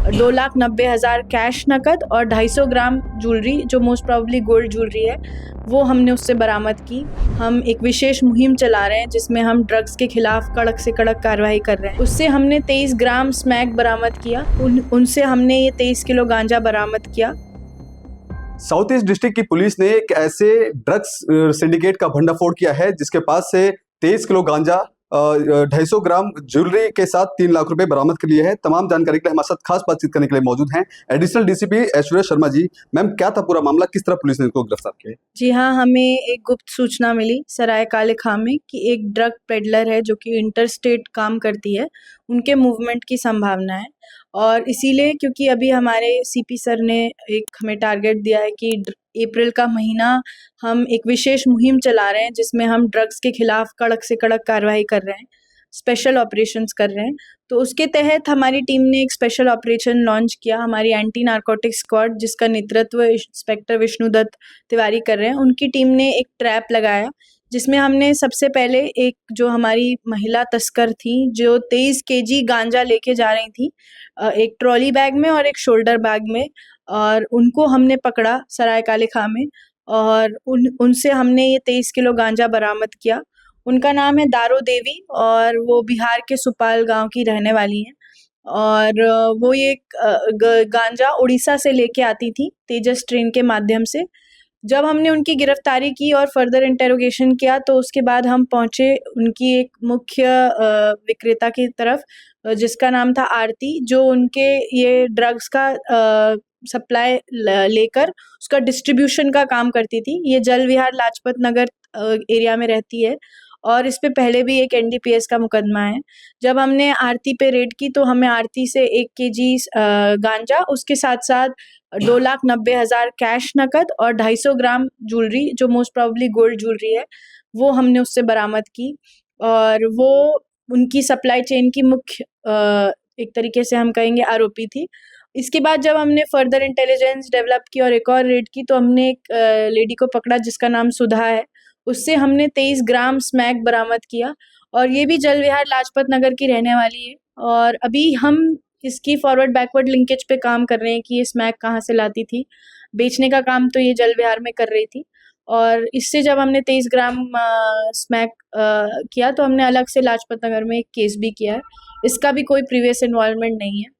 2,90,000 cash नकद और 250 ग्राम jewellery जो मोस्ट प्रोबेबली गोल्ड ज्वेलरी है वो हमने उससे बरामद की। हम एक विशेष मुहिम चला रहे हैं जिसमें हम ड्रग्स के खिलाफ कड़क से कड़क कार्रवाई कर रहे हैं। उससे हमने 23 ग्राम स्मैक बरामद किया। उनसे हमने ये 23 किलो गांजा बरामद किया। साउथ ईस्ट डिस्ट्रिक्ट की पुलिस ने एक ऐसे ड्रग्स सिंडिकेट का भंडाफोड़ किया है जिसके पास से 23 किलो गांजा 250 ग्राम ज्वेलरी के साथ 3 लाख रुपए बरामद कर लिए हैं। तमाम जानकारी के लिए हमारे साथ खास बातचीत करने के लिए मौजूद हैं additional DCP Aishwarya Sharma ji. Ma'am, क्या था पूरा मामला, किस तरह पुलिस ने इनको गिरफ्तार किया? जी हाँ, हमें एक गुप्त सूचना मिली सराय काले खां में कि एक ड्रग पेडलर है जो कि इंटरस्टेट काम करती है, उनके मूवमेंट की संभावना है। और इसीलिए क्योंकि अभी हमारे सीपी सर ने एक हमें टारगेट दिया है कि अप्रैल का महीना हम एक विशेष मुहिम चला रहे हैं जिसमें हम ड्रग्स के खिलाफ कड़क से कड़क कार्रवाई कर रहे हैं, स्पेशल ऑपरेशंस कर रहे हैं। तो उसके तहत हमारी टीम ने एक स्पेशल ऑपरेशन लॉन्च किया। हमारी एंटी नारकोटिक स्क्वाड जिसका नेतृत्व इंस्पेक्टर विष्णुदत्त तिवारी कर रहे हैं, उनकी टीम ने एक ट्रैप लगाया जिसमें हमने सबसे पहले एक जो हमारी महिला तस्कर थी जो 23 केजी गांजा लेके जा रही थी, एक ट्रॉली बैग में और एक शोल्डर बैग में, और उनको हमने पकड़ा सराय काले खां में और उनसे हमने ये 23 किलो गांजा बरामद किया। उनका नाम है दारो देवी और वो बिहार के सुपाल गांव की रहने वाली हैं। और वो ये गांजा उड़ीसा से लेके आती थी तेजस ट्रेन के माध्यम से। जब हमने उनकी गिरफ्तारी की और फर्दर इंटेरोगेशन किया तो उसके बाद हम पहुंचे उनकी एक मुख्य विक्रेता की तरफ जिसका नाम था आरती, जो उनके ये ड्रग्स का सप्लाई लेकर उसका डिस्ट्रीब्यूशन का काम करती थी। ये जल विहार लाजपत नगर एरिया में रहती है और इस पे पहले भी एक एनडीपीएस का मुकदमा है। जब हमने आरती पे रेड की तो हमें आरती से 1 केजी गांजा, उसके साथ साथ 2,90,000 कैश नकद और 250 ग्राम ज्वेलरी जो मोस्ट प्रोबेबली गोल्ड ज्वेलरी है वो हमने उससे बरामद की। और वो उनकी सप्लाई चेन की मुख्य एक तरीके से हम कहेंगे आरोपी थी। इसके बाद जब हमने फर्दर इंटेलिजेंस डेवलप की और एक और रेड की तो हमने एक लेडी को पकड़ा जिसका नाम सुधा है। उससे हमने 23 ग्राम स्मैक बरामद किया और ये भी जल विहार लाजपत नगर की रहने वाली है। और अभी हम इसकी फॉरवर्ड बैकवर्ड लिंकेज पे काम कर रहे हैं कि ये स्मैक कहाँ से लाती थी। बेचने का काम तो ये जल विहार में कर रही थी। और इससे जब हमने 23 ग्राम स्मैक किया तो हमने अलग से लाजपत नगर में एक केस भी किया है। इसका भी कोई प्रीवियस इन्वॉल्वमेंट नहीं है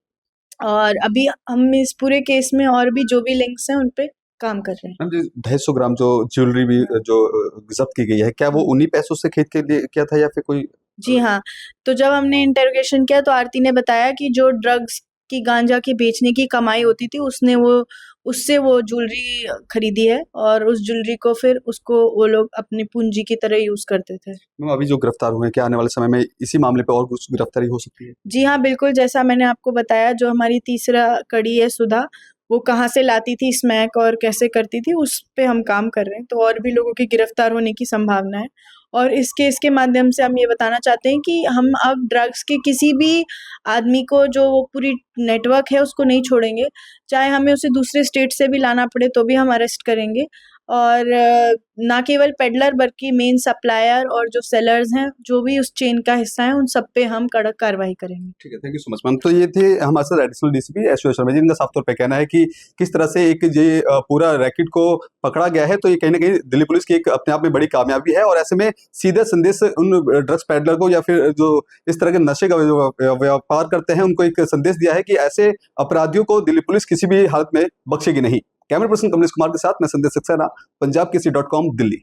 और अभी हम इस पूरे केस में और भी जो भी लिंक्स हैं उन पे काम कर रहे हैं। 250 ग्राम जो ज्वेलरी भी जो जब्त की गई है, क्या वो उन्हीं पैसों से खरीद के लिए किया था या फिर कोई? जी हाँ, तो जब हमने इंटेरोगेशन किया तो आरती ने बताया कि जो ड्रग्स की गांजा की बेचने की कमाई होती थी उससे वो ज्वेलरी खरीदी है और उस ज्वेलरी को फिर उसको वो लोग अपनी पूंजी की तरह यूज करते थे। अभी जो गिरफ्तार हुए हैं, क्या आने वाले समय में इसी मामले पे और कुछ गिरफ्तारी हो सकती है? जी हाँ, बिल्कुल, जैसा मैंने आपको बताया जो हमारी तीसरा कड़ी है सुधा, वो कहाँ से लाती थी स्मैक और कैसे करती थी उस पे हम काम कर रहे हैं। तो और भी लोगों के गिरफ्तार होने की संभावना है और इस केस के माध्यम से हम ये बताना चाहते हैं कि हम अब ड्रग्स के किसी भी आदमी को जो वो पूरी नेटवर्क है उसको नहीं छोड़ेंगे, चाहे हमें उसे दूसरे स्टेट से भी लाना पड़े तो भी हम अरेस्ट करेंगे। और ना केवल पेडलर बल्कि मेन सप्लायर और जो सेलर्स हैं जो भी उस चेन का हिस्सा है उन सब पे हम कड़क कार्रवाई करेंगे। ठीक है, thank you so much ma'am. तो ये थे हमारे साथ एडिशनल डीसीपी ऐश्वर्या शर्मा जी। इनका साफ तौर पे कहना है कि किस तरह से एक ये पूरा रैकेट को पकड़ा गया है, तो ये कहीं ना कहीं दिल्ली पुलिस की एक अपने आप में बड़ी कामयाबी है और ऐसे में सीधा संदेश उन ड्रग्स पैडलर को या फिर जो इस तरह के नशे का जो व्यापार करते हैं उनको एक संदेश दिया है कि ऐसे अपराधियों को दिल्ली पुलिस किसी भी हालत में बख्शेगी नहीं। कैमरा पर्सन कमलेश कुमार के साथ मैं संदेश सक्सेना, पंजाब केसरी.com, दिल्ली।